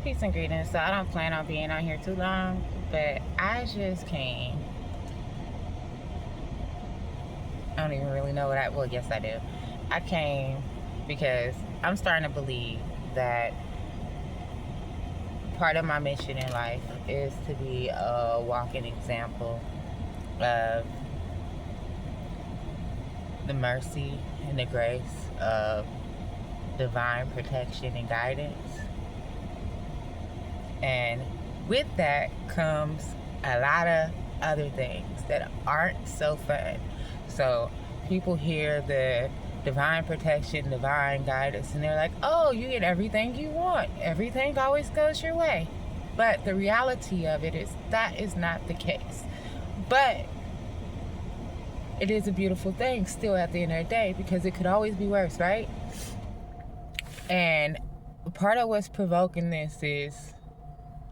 Peace and greetings. So I don't plan on being on here too long, but I just came. I don't even really know well, yes I do. I came because I'm starting to believe that part of my mission in life is to be a walking example of the mercy and the grace of divine protection and guidance. And with that comes a lot of other things that aren't so fun. So people hear the divine protection, divine guidance, and they're like, oh, you get everything you want. Everything always goes your way. But the reality of it is that is not the case. But it is a beautiful thing still at the end of the day, because it could always be worse, right? And part of what's provoking this is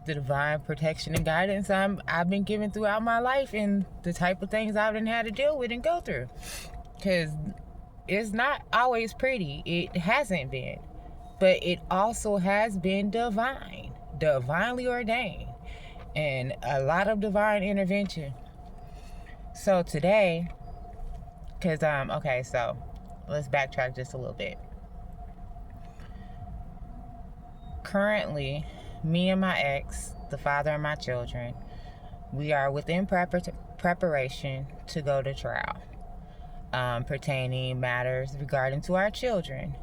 the divine protection and guidance I've been given throughout my life, and the type of things I've been had to deal with and go through. Because it's not always pretty. It hasn't been. But it also has been divine, divinely ordained, and a lot of divine intervention. So today, because, okay, so let's backtrack just a little bit. Currently, me and my ex, the father of my children, we are within preparation to go to trial, pertaining matters regarding to our children.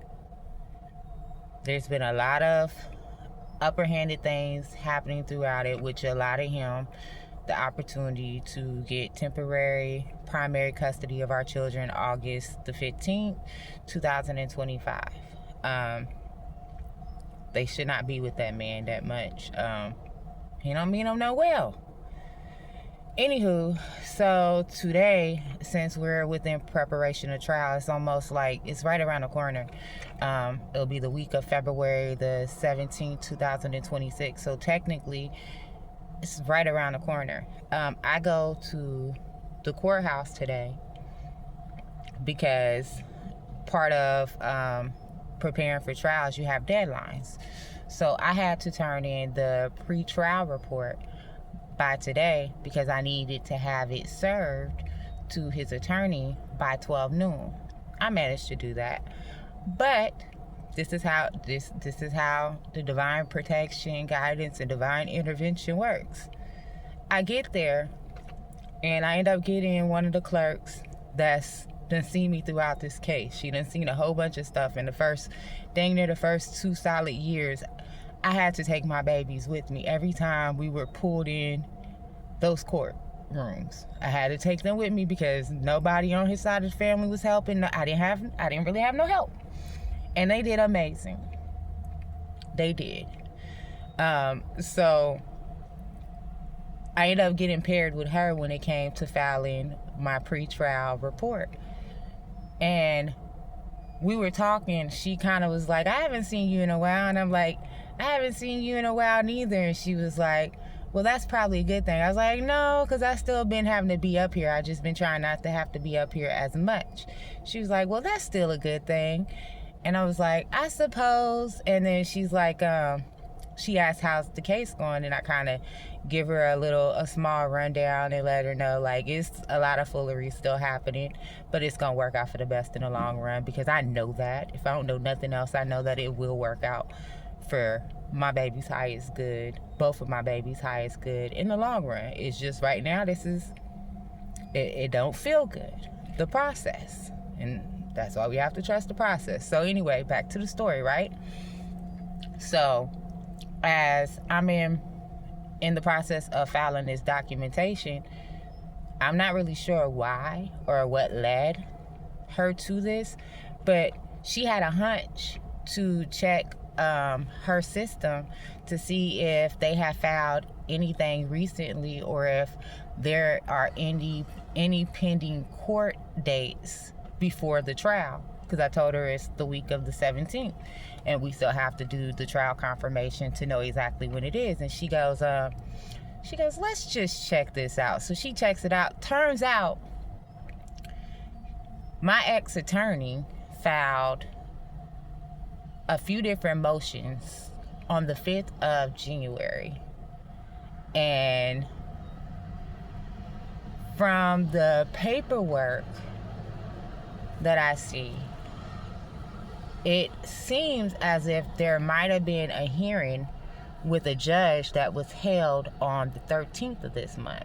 There's been a lot of upper-handed things happening throughout it, which allotted him the opportunity to get temporary primary custody of our children August the 15th, 2025. They should not be with that man that much. He don't mean them no well. Anywho, so today, since we're within preparation of trial, it's almost like it's right around the corner. It'll be the week of February the 17th, 2026. So technically, it's right around the corner. I go to the courthouse today because part of preparing for trials, you have deadlines. So I had to turn in the pre-trial report by today because I needed to have it served to his attorney by 12 noon. I managed to do that. But this is how the divine protection, guidance, and divine intervention works. I get there and I end up getting one of the clerks that's done seen me throughout this case. She done seen a whole bunch of stuff. In the first 2 solid years, I had to take my babies with me every time we were pulled in those court rooms. I had to take them with me because nobody on his side of the family was helping. I didn't really have no help, and they did amazing. They did. So I ended up getting paired with her when it came to filing my pre-trial report. And we were talking, she kind of was like, I haven't seen you in a while. And I'm like, I haven't seen you in a while neither. And she was like, well, that's probably a good thing. I was like, no, because I still been having to be up here. I just been trying not to have to be up here as much. She was like, well, that's still a good thing. And I was like, I suppose. And then she's like, she asked how's the case going, and I kind of give her a small rundown and let her know, like, it's a lot of foolery still happening, but it's gonna work out for the best in the long run, because I know that. If I don't know nothing else, I know that it will work out for my baby's highest good, both of my babies' highest good in the long run. It's just right now, it don't feel good, the process, and that's why we have to trust the process. So anyway, back to the story, right? So as I'm in the process of filing this documentation, I'm not really sure why or what led her to this, but she had a hunch to check her system to see if they have filed anything recently, or if there are any pending court dates before the trial, because I told her it's the week of the 17th and we still have to do the trial confirmation to know exactly when it is. And she goes, let's just check this out. So she checks it out. Turns out my ex-attorney filed a few different motions on the 5th of January. And from the paperwork that I see, it seems as if there might have been a hearing with a judge that was held on the 13th of this month.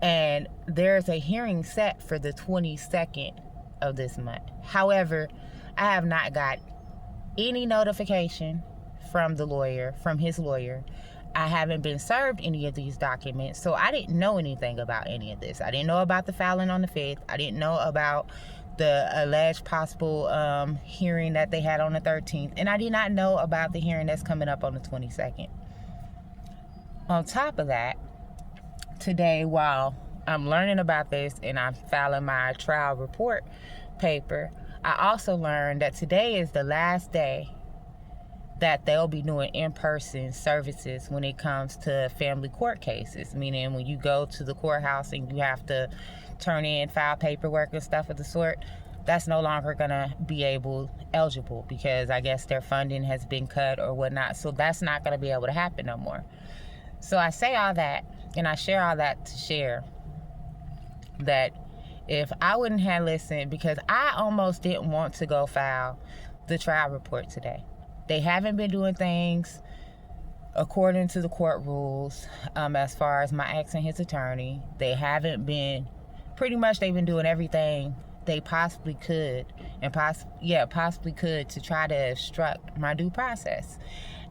And there's a hearing set for the 22nd of this month. However, I have not got any notification from the lawyer, from his lawyer. I haven't been served any of these documents, so I didn't know anything about any of this. I didn't know about the filing on the 5th. I didn't know about the alleged possible hearing that they had on the 13th. And I did not know about the hearing that's coming up on the 22nd. On top of that, today, while I'm learning about this and I'm filing my trial report paper, I also learned that today is the last day that they'll be doing in-person services when it comes to family court cases, meaning when you go to the courthouse and you have to turn in, file paperwork and stuff of the sort, that's no longer gonna be eligible because I guess their funding has been cut or whatnot, so that's not gonna be able to happen no more. So I say all that, and I share all that to share that if I wouldn't have listened, because I almost didn't want to go file the trial report today. They haven't been doing things according to the court rules as far as my ex and his attorney. They haven't been, pretty much they've been doing everything they possibly could and possibly could to try to obstruct my due process.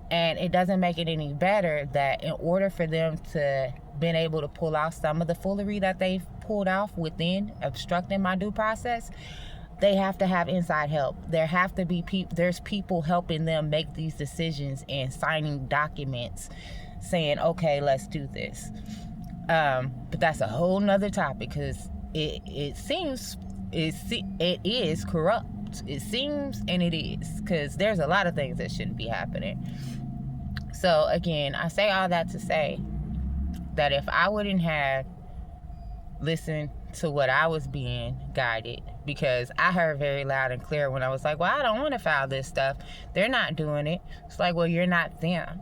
And it doesn't make it any better that in order for them to been able to pull off some of the foolery that they've pulled off within obstructing my due process, they have to have inside help. There have to be there's people helping them make these decisions and signing documents saying, okay, let's do this. But that's a whole nother topic because it is corrupt. It seems, and it is, because there's a lot of things that shouldn't be happening. So again, I say all that to say that if I wouldn't have listened to what I was being guided, because I heard very loud and clear when I was like, well, I don't want to file this stuff. They're not doing it. It's like, well, you're not them.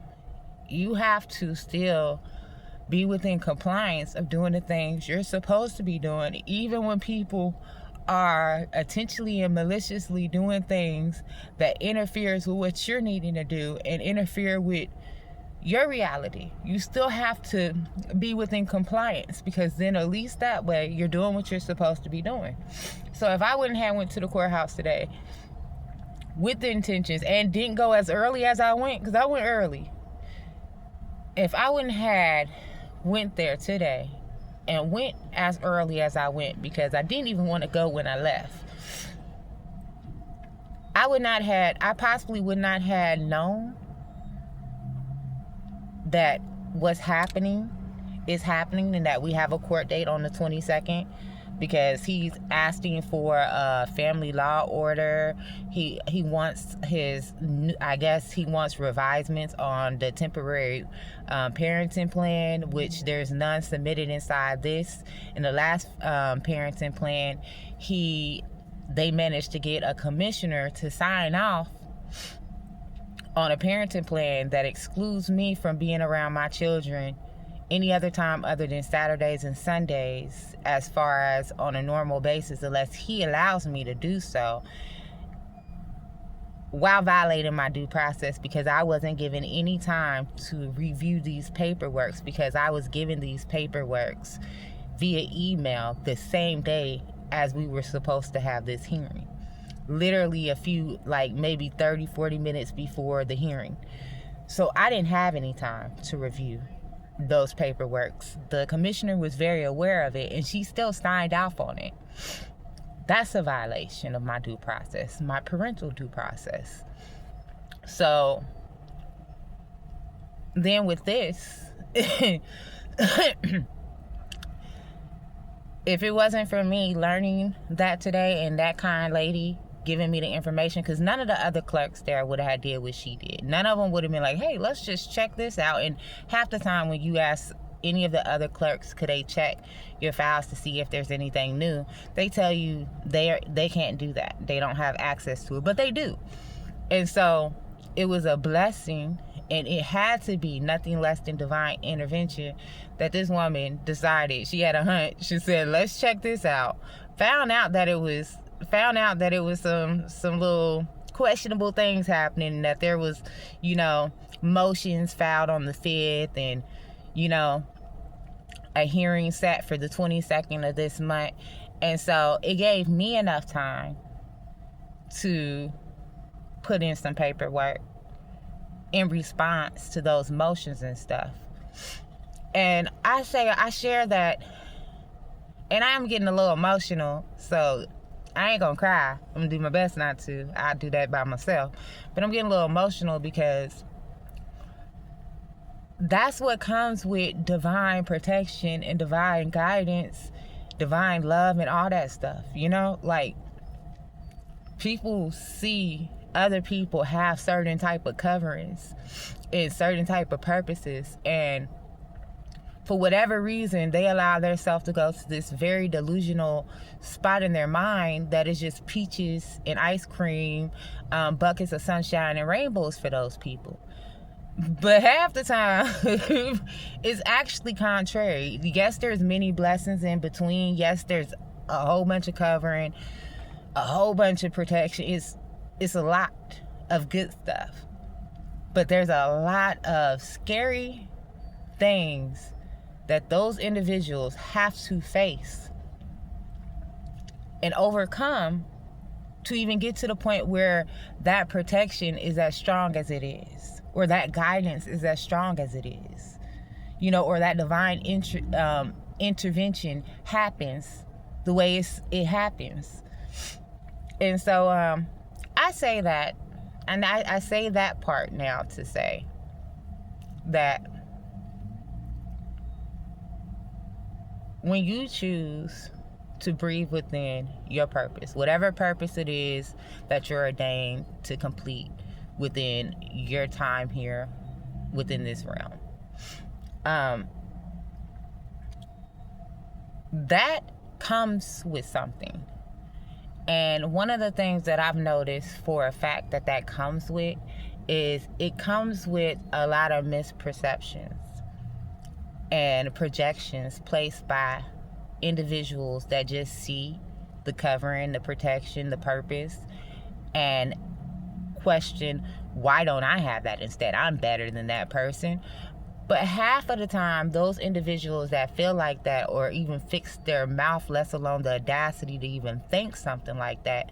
You have to still be within compliance of doing the things you're supposed to be doing, even when people are intentionally and maliciously doing things that interferes with what you're needing to do and interfere with your reality. You still have to be within compliance, because then at least that way you're doing what you're supposed to be doing. So if I wouldn't have went to the courthouse today with the intentions and didn't go as early as I went, because I went early, if I wouldn't had went there today and went as early as I went, because I didn't even want to go when I left, I possibly would not have known that what's happening is happening and that we have a court date on the 22nd, because he's asking for a family law order. He wants he wants revisements on the temporary parenting plan, which there's none submitted inside this. In the last parenting plan, they managed to get a commissioner to sign off on a parenting plan that excludes me from being around my children any other time other than Saturdays and Sundays, as far as on a normal basis, unless he allows me to do so, while violating my due process, because I wasn't given any time to review these paperworks, because I was given these paperworks via email the same day as we were supposed to have this hearing. Literally a few, like maybe 30, 40 minutes before the hearing. So I didn't have any time to review those paperworks. The commissioner was very aware of it, and she still signed off on it. That's a violation of my due process, my parental due process. So then with this, if it wasn't for me learning that today and that kind lady giving me the information, because none of the other clerks there would have had did what she did. None of them would have been like, hey, let's just check this out. And half the time when you ask any of the other clerks, could they check your files to see if there's anything new, they tell you they can't do that. They don't have access to it, but they do. And so it was a blessing, and it had to be nothing less than divine intervention, that this woman decided, she had a hunch. She said, let's check this out. Found out that it was some little questionable things happening, that there was, motions filed on the 5th, and, a hearing set for the 22nd of this month. And so it gave me enough time to put in some paperwork in response to those motions and stuff. And I share that, and I'm getting a little emotional, so I ain't gonna cry. I'm gonna do my best not to. I'll do that by myself. But I'm getting a little emotional because that's what comes with divine protection and divine guidance, divine love, and all that stuff. Like, people see other people have certain type of coverings and certain type of purposes, and for whatever reason, they allow themselves to go to this very delusional spot in their mind that is just peaches and ice cream, buckets of sunshine and rainbows for those people. But half the time, it's actually contrary. Yes, there's many blessings in between. Yes, there's a whole bunch of covering, a whole bunch of protection. It's a lot of good stuff. But there's a lot of scary things that those individuals have to face and overcome to even get to the point where that protection is as strong as it is, or that guidance is as strong as it is, or that divine intervention happens the way it happens. And so I say that, and I say that part now to say that when you choose to breathe within your purpose, whatever purpose it is that you're ordained to complete within your time here, within this realm, that comes with something. And one of the things that I've noticed for a fact that comes with is it comes with a lot of misperceptions and projections placed by individuals that just see the covering, the protection, the purpose, and question, why don't I have that instead? I'm better than that person. But half of the time, those individuals that feel like that, or even fix their mouth, let alone the audacity to even think something like that,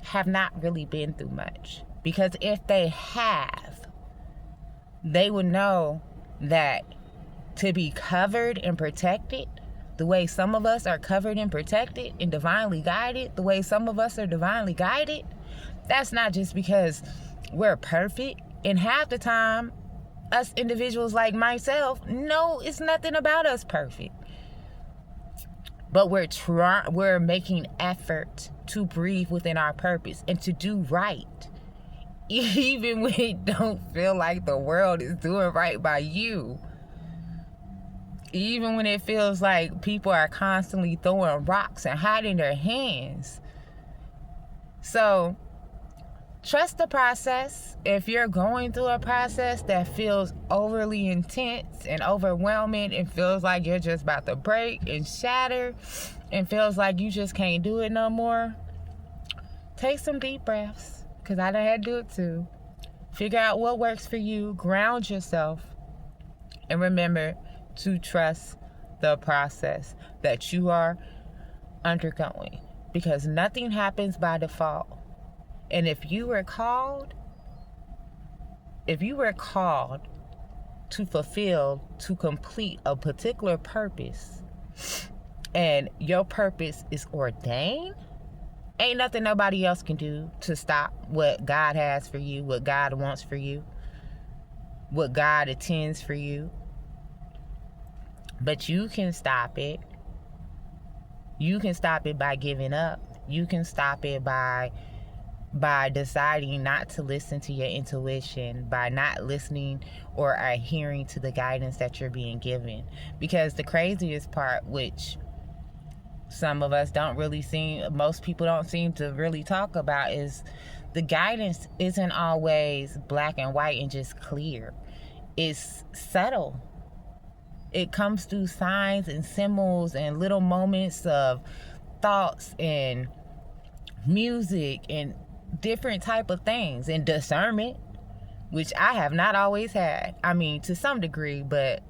have not really been through much. Because if they have, they would know that to be covered and protected the way some of us are covered and protected and divinely guided, the way some of us are divinely guided, that's not just because we're perfect. And half the time, us individuals like myself, no, it's nothing about us perfect. But we're making effort to breathe within our purpose and to do right. Even when it don't feel like the world is doing right by you. Even when it feels like people are constantly throwing rocks and hiding their hands. So, trust the process. If you're going through a process that feels overly intense and overwhelming and feels like you're just about to break and shatter and feels like you just can't do it no more, take some deep breaths, because I done had to do it too. Figure out what works for you, ground yourself, and remember to trust the process that you are undergoing, because nothing happens by default. And if you were called to fulfill, to complete a particular purpose, and your purpose is ordained, ain't nothing nobody else can do to stop what God has for you, what God wants for you, what God intends for you. But you can stop it. You can stop it by giving up. You can stop it by deciding not to listen to your intuition, by not listening or adhering to the guidance that you're being given. Because the craziest part, which most people don't seem to really talk about, is the guidance isn't always black and white and just clear. It's subtle. It comes through signs and symbols and little moments of thoughts and music and different type of things, and discernment, which I have not always had. I mean, to some degree, but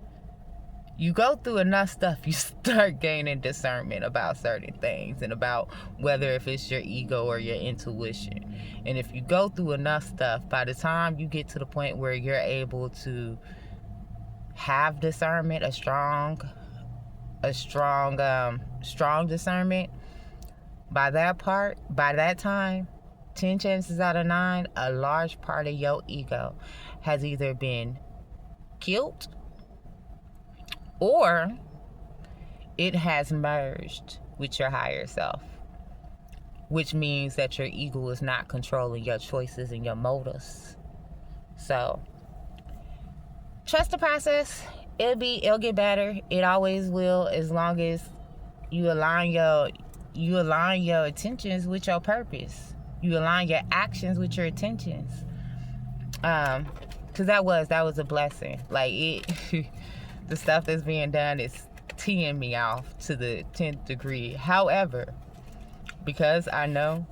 you go through enough stuff, you start gaining discernment about certain things, and about whether if it's your ego or your intuition. And if you go through enough stuff, by the time you get to the point where you're able to have discernment, a strong discernment, by that time, 10 chances out of 9, a large part of your ego has either been killed or it has merged with your higher self, which means that your ego is not controlling your choices and your motives. So trust the process. It'll get better. It always will, as long as you align your intentions with your purpose. You align your actions with your intentions. Cause that was a blessing. Like the stuff that's being done is teeing me off to the 10th degree. However, because I know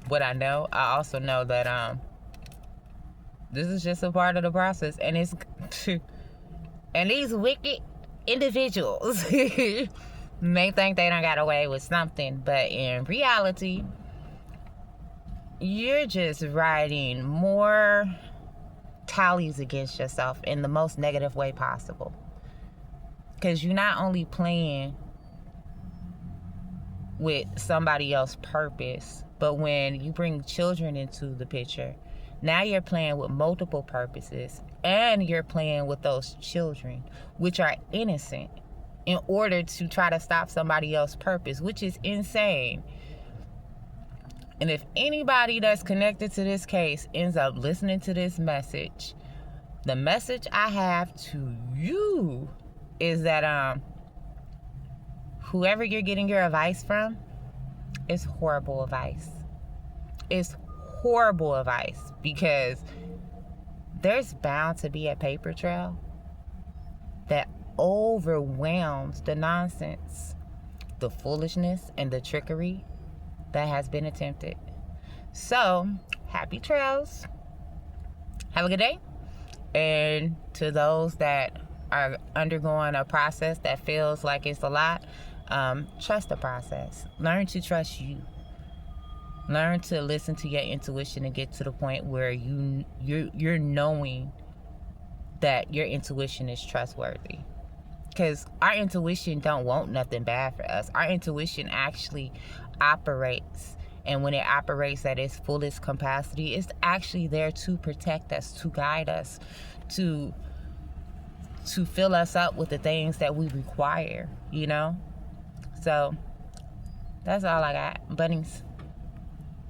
what I know, I also know that this is just a part of the process, and it's and these wicked individuals may think they done got away with something, but in reality, you're just writing more tallies against yourself in the most negative way possible. Because you're not only playing with somebody else's purpose, but when you bring children into the picture, now you're playing with multiple purposes, and you're playing with those children, which are innocent, in order to try to stop somebody else's purpose, which is insane. And if anybody that's connected to this case ends up listening to this message, the message I have to you is that whoever you're getting your advice from is horrible advice. It's horrible advice, because there's bound to be a paper trail that overwhelms the nonsense, the foolishness, and the trickery that has been attempted. So, happy trails. Have a good day. And to those that are undergoing a process that feels like it's a lot, trust the process. Learn to trust you. Learn to listen to your intuition and get to the point where you're knowing that your intuition is trustworthy. Because our intuition don't want nothing bad for us. Our intuition actually operates, and when it operates at its fullest capacity, it's actually there to protect us, to guide us, to fill us up with the things that we require, you know? So that's all I got. Bunnies.